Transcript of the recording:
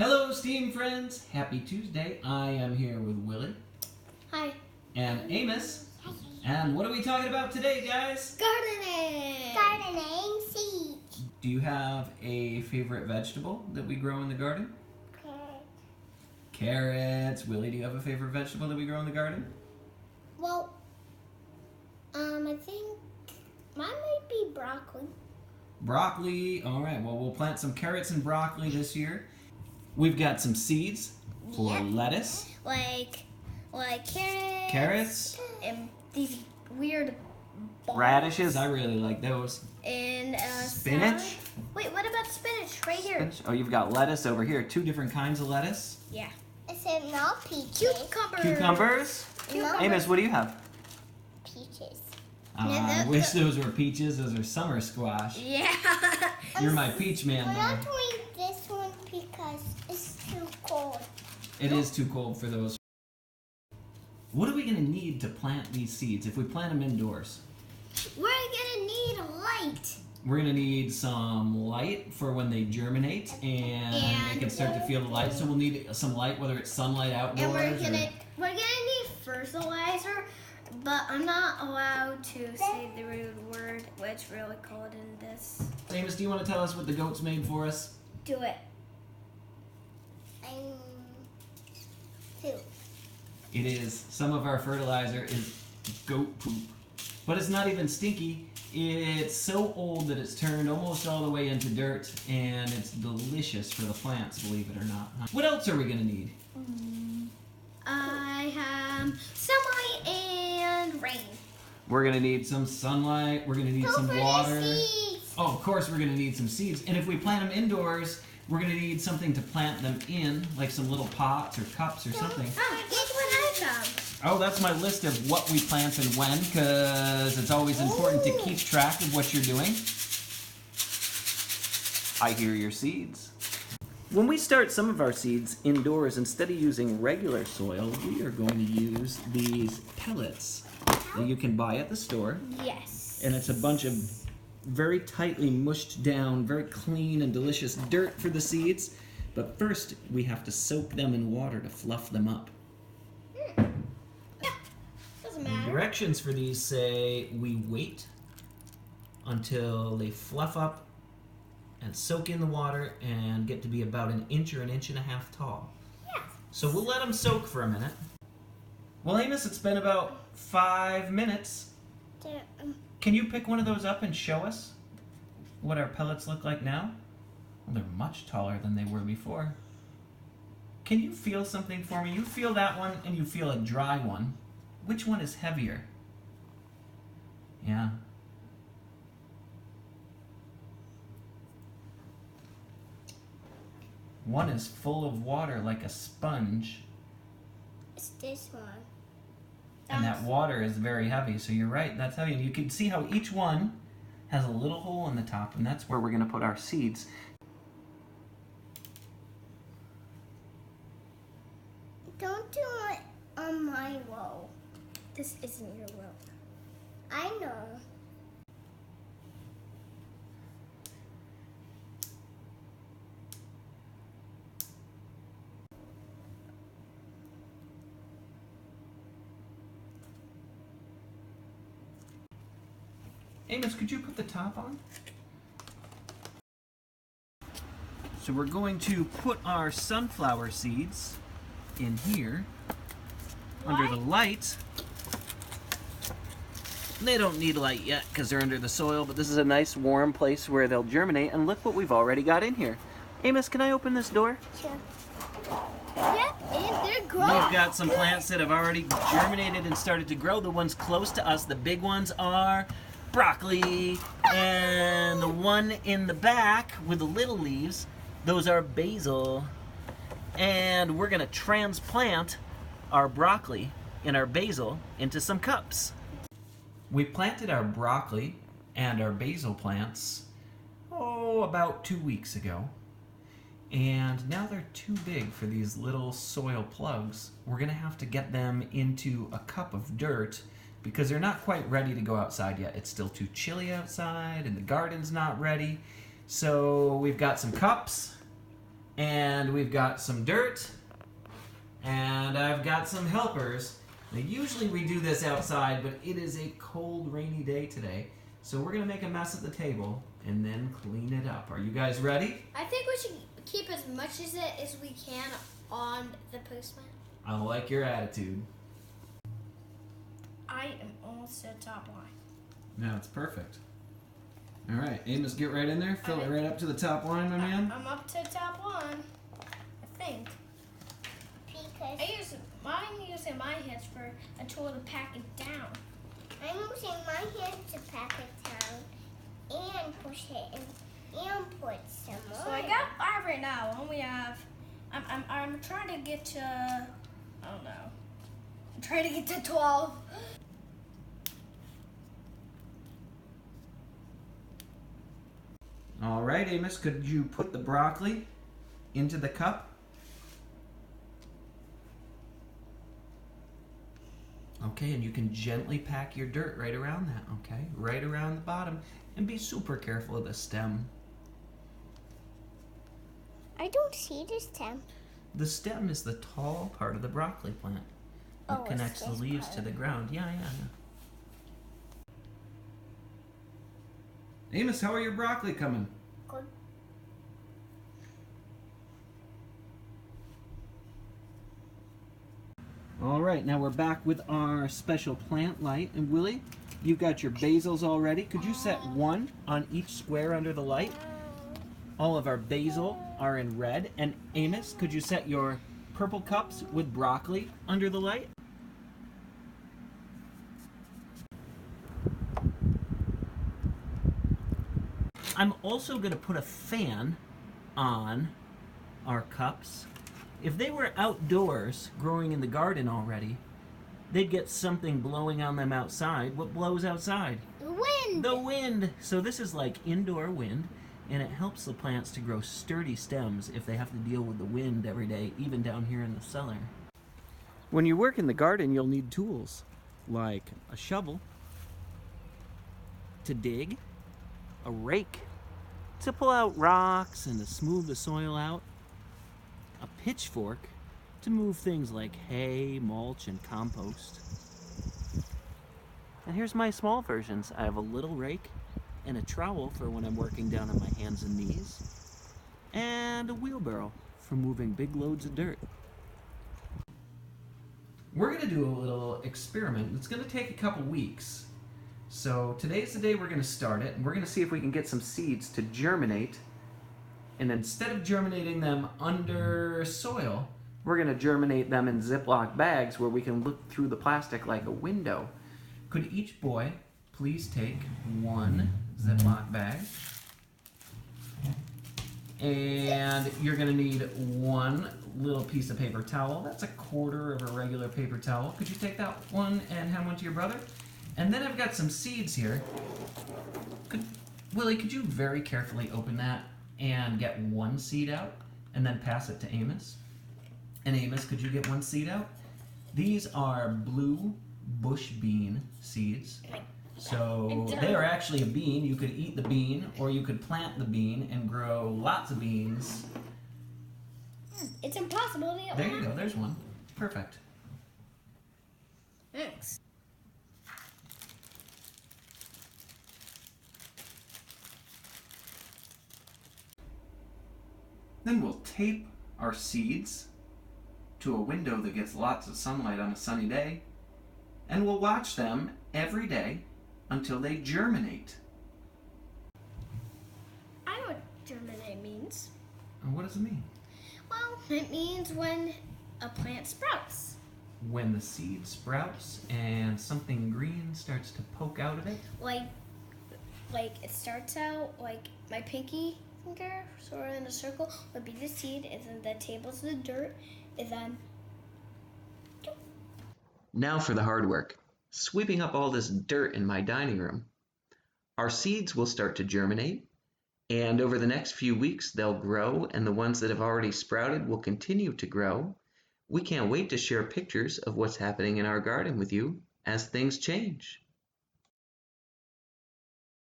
Hello, STEAM friends. Happy Tuesday. I am here with Willie. Hi. And Amos. Hi. And what are we talking about today, guys? Gardening. Gardening seeds. Do you have a favorite vegetable that we grow in the garden? Carrots. Willie, do you have a favorite vegetable that we grow in the garden? Well, I think mine might be broccoli. Broccoli. All right. Well, we'll plant some carrots and broccoli this year. We've got some seeds for lettuce. Like carrots. Carrots. And these weird balls. Radishes. I really like those. And spinach. salad. Wait, what about spinach? Right here. Spinach. Oh, you've got lettuce over here. 2 different kinds of lettuce. Yeah. Is it not peaches? Cucumbers. Cucumbers. Amos, what do you have? Peaches. I wish those were peaches. Those are summer squash. Yeah. You're my peach man, We're not though. doing this one because it's too cold. It is too cold for those. What are we going to need to plant these seeds if we plant them indoors? We're gonna need light. We're going to need some light for when they germinate and they can start to feel the light. So we'll need some light, whether it's sunlight outdoors. And we're gonna need fertilizer, but I'm not allowed to say the rude word, which really called in this. Amos, do you want to tell us what the goats made for us? Do it. Poop. It is. Some of our fertilizer is goat poop. But it's not even stinky. It's so old that it's turned almost all the way into dirt, and it's delicious for the plants, believe it or not. What else are we going to need? I have sunlight and rain. We're going to need some sunlight. We're going to need some water. Seeds. Oh, of course, we're going to need some seeds. And if we plant them indoors, we're going to need something to plant them in, like some little pots or cups or something. Oh, guess what I found? Oh, that's my list of what we plant and when, because it's always important to keep track of what you're doing. I hear your seeds. When we start some of our seeds indoors, instead of using regular soil, we are going to use these pellets that you can buy at the store. Yes. And it's a bunch of very tightly mushed down, very clean and delicious dirt for the seeds. But first, we have to soak them in water to fluff them up. Doesn't The matter. directions for these say we wait until they fluff up and soak in the water and get to be about an inch or an inch and a half tall. Yeah. So we'll let them soak for a minute. Well, Amos, it's been about 5 minutes. Can you pick one of those up and show us what our pellets look like now? Well, they're much taller than they were before. Can you feel something for me? You feel that one and you feel a dry one. Which one is heavier? Yeah. One is full of water like a sponge, It's this one. and that water is very heavy, so you're right, that's heavy. And you can see how each one has a little hole in the top, and that's where we're going to put our seeds. Don't do it on my roll. This isn't your rope. I know. Amos, could you put the top on? So we're going to put our sunflower seeds in here under the light. They don't need light yet because they're under the soil, but this is a nice warm place where they'll germinate. And look what we've already got in here. Amos, can I open this door? Sure. Yep, and they're growing. We've got some plants that have already germinated and started to grow. The ones close to us, the big ones, are broccoli, and the one in the back with the little leaves, those are basil. And we're gonna transplant our broccoli and our basil into some cups. We planted our broccoli and our basil plants, about 2 weeks ago. And now they're too big for these little soil plugs. We're gonna have to get them into a cup of dirt because they're not quite ready to go outside yet. It's still too chilly outside and the garden's not ready. So we've got some cups And we've got some dirt. And I've got some helpers. Now, usually we do this outside, but it is a cold, rainy day today. So we're going to make a mess at the table and then clean it up. Are you guys ready? I think we should keep as much of it as we can on the postman. I like your attitude. I am almost to the top line. Now it's perfect. All right, Amos, get right in there. Fill it right up to the top line, my man. I'm up to the top one, I think. Because I'm using my hands for a tool to pack it down. I'm using my hand to pack it down and push it in and put some more. So I got 5 right now. And we have. I'm trying to get to. I don't know. I'm trying to get to 12. All right, Amos, could you put the broccoli into the cup? Okay, and you can gently pack your dirt right around that, okay? Right around the bottom. And be super careful of the stem. I don't see the stem. The stem is the tall part of the broccoli plant. It Oh, connects it's the this leaves part. to the ground. Yeah. Amos, how are your broccoli coming? Good. All right, now we're back with our special plant light. And Willie, you've got your basils all ready. Could you set one on each square under the light? All of our basil are in red. And Amos, could you set your purple cups with broccoli under the light? I'm also going to put a fan on our cups. If they were outdoors growing in the garden already, they'd get something blowing on them outside. What blows outside? The wind. The wind. So this is like indoor wind, and it helps the plants to grow sturdy stems if they have to deal with the wind every day, even down here in the cellar. When you work in the garden, you'll need tools like a shovel to dig, a rake to pull out rocks and to smooth the soil out, a pitchfork to move things like hay, mulch, and compost. And here's my small versions. I have a little rake and a trowel for when I'm working down on my hands and knees, and a wheelbarrow for moving big loads of dirt. We're going to do a little experiment. It's going to take a couple weeks. So today's the day we're going to start it, and we're going to see if we can get some seeds to germinate. And instead of germinating them under soil, we're going to germinate them in Ziploc bags where we can look through the plastic like a window. Could each boy please take one Ziploc bag? And you're going to need one little piece of paper towel. That's a quarter of a regular paper towel. Could you take that one and hand one to your brother? And then I've got some seeds here. Willie, could you very carefully open that and get one seed out and then pass it to Amos? And Amos, could you get one seed out? These are blue bush bean seeds. So they are actually a bean. You could eat the bean, or you could plant the bean and grow lots of beans. It's impossible to get There one. you go, there's one. Perfect. Thanks. Then we'll tape our seeds to a window that gets lots of sunlight on a sunny day, and we'll watch them every day until they germinate. I know what germinate means. And what does it mean? Well, it means when a plant sprouts. When the seed sprouts and something green starts to poke out of it. Like it starts out like my pinky finger, sort of in a circle, would be the seed, and then the table's the dirt, and then. Now for the hard work, sweeping up all this dirt in my dining room. Our seeds will start to germinate, and over the next few weeks they'll grow, and the ones that have already sprouted will continue to grow. We can't wait to share pictures of what's happening in our garden with you as things change.